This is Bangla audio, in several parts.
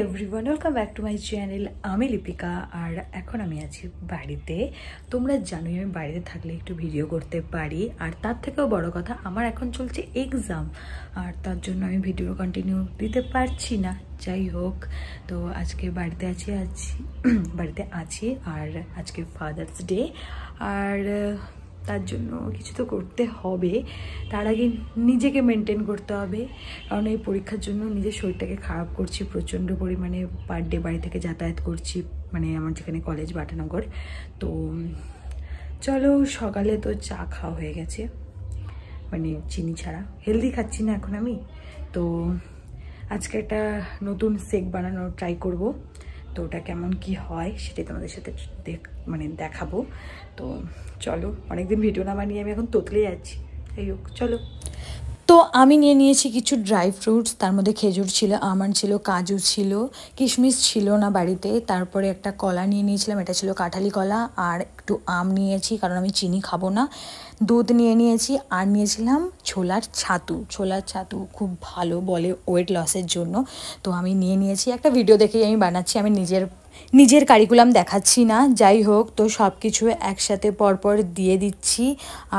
Everyone, welcome back to my channel. আমি লিপিকা আর এখন আমি আছি বাড়িতে। তোমরা জানোই আমি বাড়িতে থাকলে একটু ভিডিও করতে পারি, আর তার থেকেও বড় কথা আমার এখন চলছে এক্সাম, আর তার জন্য আমি ভিডিও কন্টিনিউ দিতে পারছি না। যাই হোক, তো আজকে বাড়িতে আছি আর আজকে ফাদার্স ডে, আর তার জন্য কিছু তো করতে হবে। তার আগে নিজেকে মেনটেন করতে হবে, কারণ এই পরীক্ষার জন্য নিজের শরীরটাকে খারাপ করছি প্রচণ্ড পরিমাণে। পার ডে বাড়ি থেকে যাতায়াত করছি, মানে আমার যেখানে কলেজ বাটানগর। তো চলো, সকালে তো চা খাওয়া হয়ে গেছে, মানে চিনি ছাড়া, হেলদি খাচ্ছি না এখন আমি। তো আজকে একটা নতুন শেক বানানোর ট্রাই করব। তো ওটা কেমন কি হয় সেটাই তোমাদের সাথে দেখাবো। তো চলো, অনেকদিন ভিডিও না বানিয়ে আমি এখন তোতলে যাচ্ছি। যাই হোক, চলো। তো আমি নিয়েছি কিছু ড্রাই ফ্রুটস, তার মধ্যে খেজুর ছিল, আমন্ড ছিল, কাজু ছিল, কিশমিশ ছিল না বাড়িতে। তারপরে একটা কলা নিয়েছিলাম, এটা ছিল কাঁঠালি কলা, আর একটু আম নিয়েছি কারণ আমি চিনি খাবো না। দুধ নিয়েছি, আর নিয়েছিলাম ছোলার ছাতু খুব ভালো বলে ওয়েট লসের জন্য। তো আমি নিয়েছি, একটা ভিডিও দেখেই আমি বানাচ্ছি, আমি নিজের কারিকুলাম দেখাচ্ছি না। যাই হোক, তো সব কিছু একসাথে পরপর দিয়ে দিচ্ছি,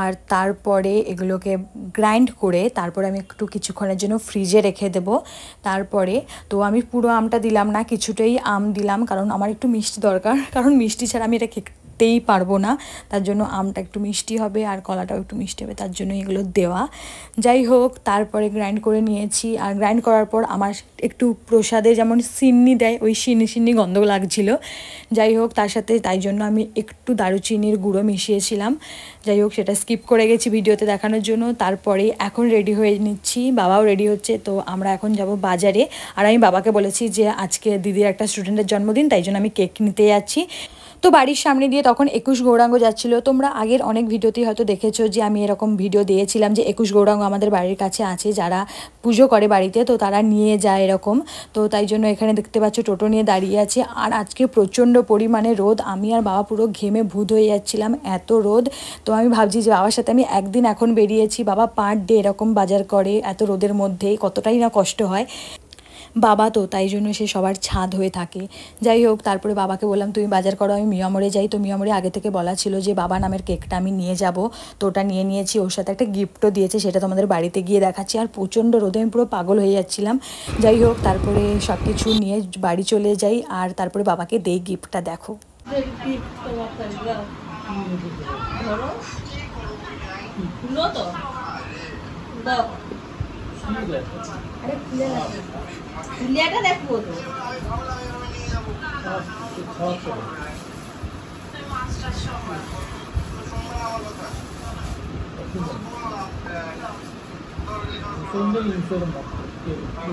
আর তারপরে এগুলোকে গ্রাইন্ড করে তারপরে আমি একটু কিছুক্ষণের জন্য ফ্রিজে রেখে দেব। তারপরে তো আমি পুরো আমটা দিলাম না, কিছুটাই আম দিলাম, কারণ আমার একটু মিষ্টি দরকার, কারণ মিষ্টি ছাড়া আমি এটা খেতেই পারবো না। তার জন্য আমটা একটু মিষ্টি হবে আর কলাটাও একটু মিষ্টি হবে, তার জন্য এগুলো দেওয়া। যাই হোক, তারপরে গ্রাইন্ড করে নিয়েছি, আর গ্রাইন্ড করার পর আমার একটু প্রসাদে যেমন সিন্নি দেয়, ওই সিন্নি গন্ধ লাগছিল। যাই হোক, তাই জন্য আমি একটু দারুচিনির গুঁড়ো মিশিয়েছিলাম। যাই হোক, সেটা স্কিপ করে গেছি ভিডিওতে দেখানোর জন্য। তারপরে এখন রেডি হয়ে নিচ্ছি, বাবাও রেডি হচ্ছে। তো আমরা এখন যাব বাজারে, আর আমি বাবাকে বলেছি যে আজকে দিদির একটা স্টুডেন্টের জন্মদিন, তাই জন্য আমি কেক নিতে যাচ্ছি। তো বাড়ির সামনে দিয়ে তখন 21 গৌরাঙ্গ যাচ্ছিলো। তোমরা আগের অনেক ভিডিওতেই হয়তো দেখেছো যে আমি এরকম ভিডিও দিয়েছিলাম যে 21 গৌরাঙ্গ আমাদের বাড়ির কাছে আছে, যারা পুজো করে বাড়িতে, তো তারা নিয়ে যায় এরকম। তো তাই জন্য এখানে দেখতে পাচ্ছ টোটো নিয়ে দাঁড়িয়ে আছে। আর আজকে প্রচণ্ড পরিমাণে রোদ, আমি আর বাবা পুরো ঘেমে ভূত হয়ে যাচ্ছিলাম, এত রোদ। তো আমি ভাবছি যে বাবার সাথে আমি একদিন এখন বেরিয়েছি, বাবা পার ডে এরকম বাজার করে, এত রোদের মধ্যেই কতটাই না কষ্ট হয় বাবা, তো তাই জন্য সে সবার ছাদ হয়ে থাকে। যাই হোক, তারপরে বাবাকে বললাম তুমি বাজার করো, আমি মিয়ামরে যাই। তো মিয়ামরে আগে থেকে বলা ছিল যে বাবা নামের কেকটা আমি নিয়ে যাব, তো ওটা নিয়েছি। ওর সাথে একটা গিফটও দিয়েছে, সেটা তোমাদের বাড়িতে গিয়ে দেখাচ্ছি। আর প্রচণ্ড রোদে আমি পুরো পাগল হয়ে যাচ্ছিলাম। যাই হোক, তারপরে সব কিছু নিয়ে বাড়ি চলে যাই, আর তারপরে বাবাকে দেই গিফটটা। দেখো, লিয়াটা দেখবো তো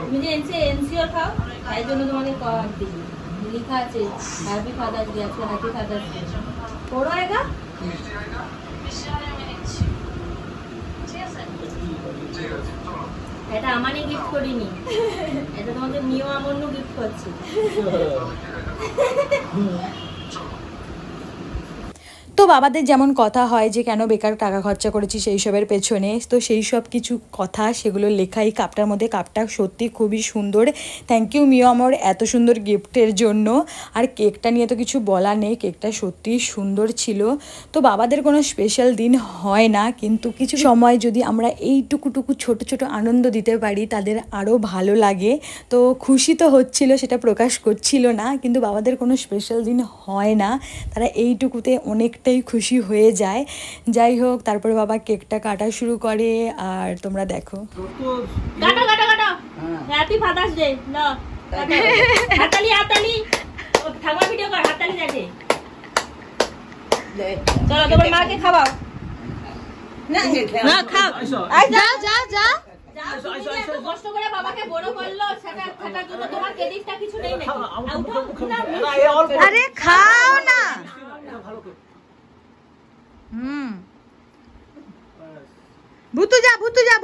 তুমি যে এনসিওর খাও, তাই জন্য তোমাকে কার্ড দিবি, লেখা আছে হ্যাপি ফাদার্স ডে, আছে হ্যাপি ফাদার্স ডে। পড়ো এগা, এটা আমারই গিফট করিনি, এটা তোমাদের নিও আমন্য গিফট করছি। তো বাবাদের যেমন কথা হয় যে কেন বেকার টাকা খরচা করেছি সেই সবের পেছনে, তো সেই সব কিছু কথা সেগুলো লেখা এই কাপটার মধ্যে। কাপটা সত্যি খুবই সুন্দর, থ্যাংক ইউ মিও আমার এত সুন্দর গিফটের জন্য। আর কেকটা নিয়ে তো কিছু বলা নেই, কেকটা সত্যি সুন্দর ছিল। তো বাবাদের কোনো স্পেশাল দিন হয় না, কিন্তু কিছু সময় যদি আমরা এইটুকু ছোট আনন্দ দিতে পারি তাদের আরও ভালো লাগে। তো খুশি তো হচ্ছিল, সেটা প্রকাশ করছিল না, কিন্তু বাবাদের কোনো স্পেশাল দিন হয় না, তারা এইটুকুতে অনেকটাই খুশি হয়ে যায়। যাই হোক, তারপরে বাবা কেকটা কাটা শুরু করে, আর তোমরা দেখো। কাটা হ্যাপি ফাদার্স ডে, না হাতালি ঠাকুমা ভিডিও কর, হাতালি দেখে। চলো তোমার মাকে খাওয়াও। না খাও, যা কষ্ট করে বাবাকে বড় করলো, সেটার জন্য তোমার ক্রেডিটটা কিছু নেই নাকি? আরে খাও না। ভুতুকে ডাকো।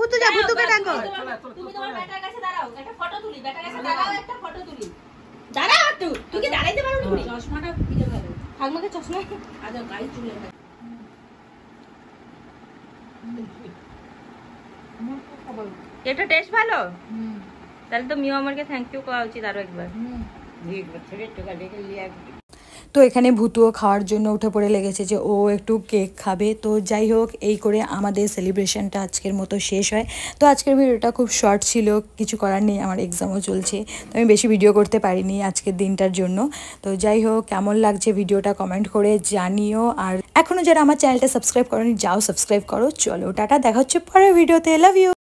তুমি তোমার বেটার কাছে দাঁড়াও, একটা ফটো তুলি, বেটার কাছে দাঁড়াও, একটা ফটো তুলি। দাঁড়াও, তুই কি দাঁড়াইতে পারো না? চশমাটা দিতে পারো, ঠাকুমাকে চশমা। আচ্ছা, গাইস চুলে এটা টেস্ট ভালো। তাহলে তো মিও আমাকে থ্যাংক ইউ করা উচিত আরো একবার। তো এখানে ভুতুও খাওয়ার জন্য উঠে পড়ে লেগেছে যে ও একটু কেক খাবে। তো যাই হোক, এই করে আমাদের সেলিব্রেশনটা আজকের মতো শেষ হয়। তো আজকের ভিডিওটা খুব শর্ট ছিল, কিছু করার নেই, আমার এক্সামও চলছে, তো আমি বেশি ভিডিও করতে পারিনি আজকের দিনটার জন্য। তো যাই হোক, কেমন লাগছে ভিডিওটা কমেন্ট করে জানিও। আর এখনও যারা আমার চ্যানেলটা সাবস্ক্রাইব করোনি, যাও সাবস্ক্রাইব করো। চলো টাটা, দেখা হচ্ছে পরের ভিডিওতে। Love you.